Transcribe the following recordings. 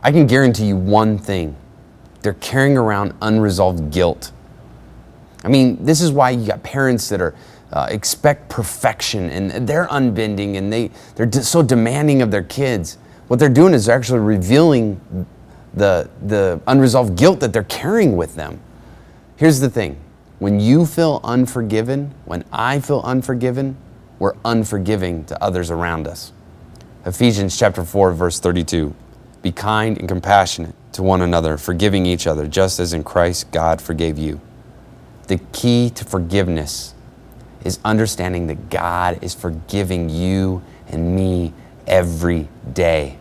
I can guarantee you one thing. They're carrying around unresolved guilt. I mean, this is why you got parents that are expect perfection, and they're unbending, and they're so demanding of their kids. What they're doing is they're actually revealing the unresolved guilt that they're carrying with them. Here's the thing. When you feel unforgiven, when I feel unforgiven, we're unforgiving to others around us. Ephesians chapter 4, verse 32. Be kind and compassionate to one another, forgiving each other, just as in Christ God forgave you. The key to forgiveness is understanding that God is forgiving you and me every day.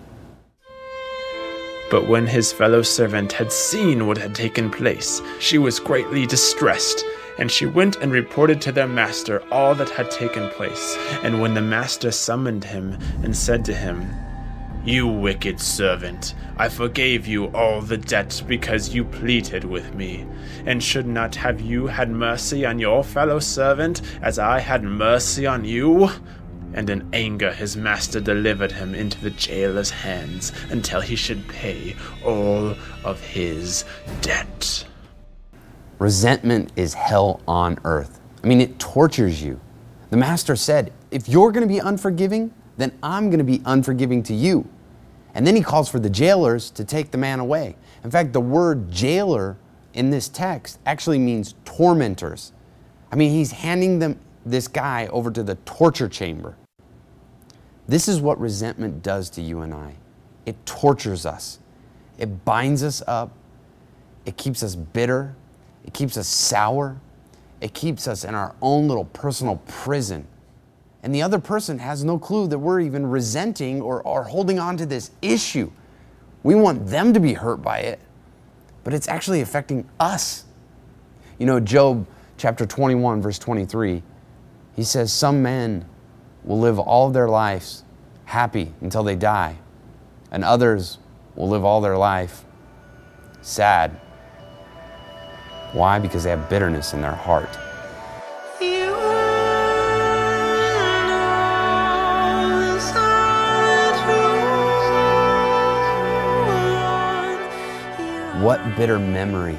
But when his fellow servant had seen what had taken place, she was greatly distressed, and she went and reported to their master all that had taken place. And when the master summoned him and said to him, You wicked servant, I forgave you all the debt because you pleaded with me. And should not have you had mercy on your fellow servant as I had mercy on you? And in anger his master delivered him into the jailer's hands until he should pay all of his debt. Resentment is hell on earth. I mean, it tortures you. The master said, if you're going to be unforgiving, then I'm going to be unforgiving to you. And then he calls for the jailers to take the man away. In fact, the word jailer in this text actually means tormentors. I mean, he's handing this guy over to the torture chamber. This is what resentment does to you and I. It tortures us. It binds us up. It keeps us bitter. It keeps us sour. It keeps us in our own little personal prison. And the other person has no clue that we're even resenting or holding on to this issue. We want them to be hurt by it, but it's actually affecting us. You know, Job chapter 21, verse 23, he says, some men will live all their lives happy until they die, and others will live all their life sad. Why? Because they have bitterness in their heart. What bitter memory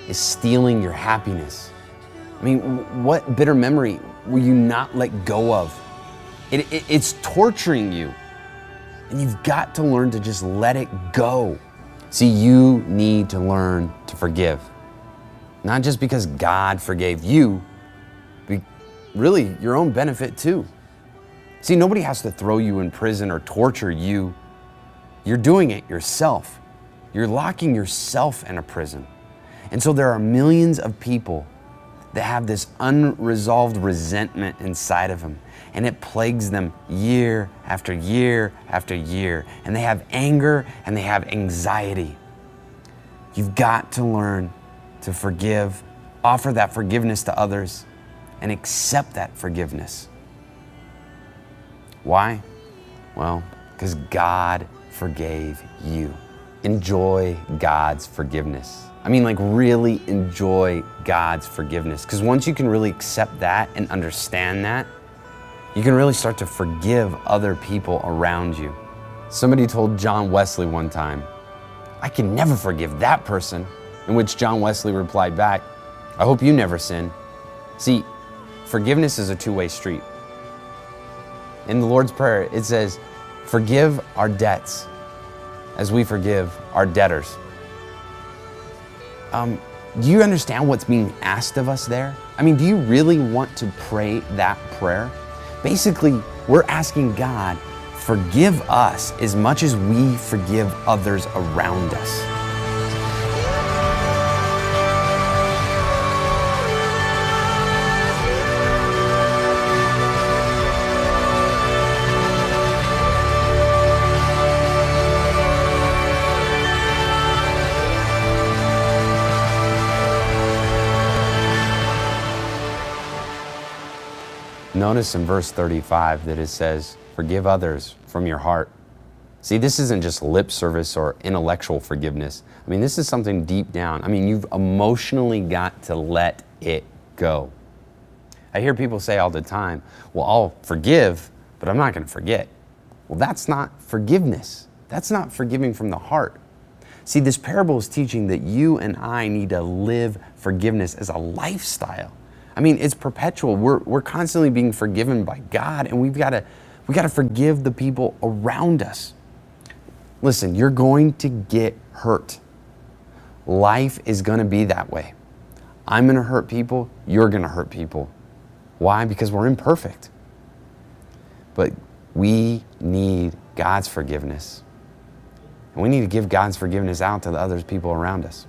is stealing your happiness? I mean, what bitter memory will you not let go of? It's torturing you. And you've got to learn to just let it go. See, you need to learn to forgive. Not just because God forgave you, but really your own benefit too. See, nobody has to throw you in prison or torture you. You're doing it yourself. You're locking yourself in a prison. And so there are millions of people that have this unresolved resentment inside of them, and it plagues them year after year after year. And they have anger and they have anxiety. You've got to learn to forgive, offer that forgiveness to others, and accept that forgiveness. Why? Well, because God forgave you. Enjoy God's forgiveness. I mean, like, really enjoy God's forgiveness. Because once you can really accept that and understand that, you can really start to forgive other people around you. Somebody told John Wesley one time, I can never forgive that person. In which John Wesley replied back, I hope you never sin. See, forgiveness is a two-way street. In the Lord's Prayer, it says, forgive our debts as we forgive our debtors. Do you understand what's being asked of us there? I mean, do you really want to pray that prayer? Basically, we're asking God, forgive us as much as we forgive others around us. Notice in verse 35 that it says, forgive others from your heart. See, this isn't just lip service or intellectual forgiveness. I mean, this is something deep down. I mean, you've emotionally got to let it go. I hear people say all the time, well, I'll forgive, but I'm not going to forget. Well, that's not forgiveness. That's not forgiving from the heart. See, this parable is teaching that you and I need to live forgiveness as a lifestyle. I mean, it's perpetual. We're constantly being forgiven by God, and we got to forgive the people around us. Listen, you're going to get hurt. Life is going to be that way. I'm going to hurt people. You're going to hurt people. Why? Because we're imperfect. But we need God's forgiveness. And we need to give God's forgiveness out to the other people around us.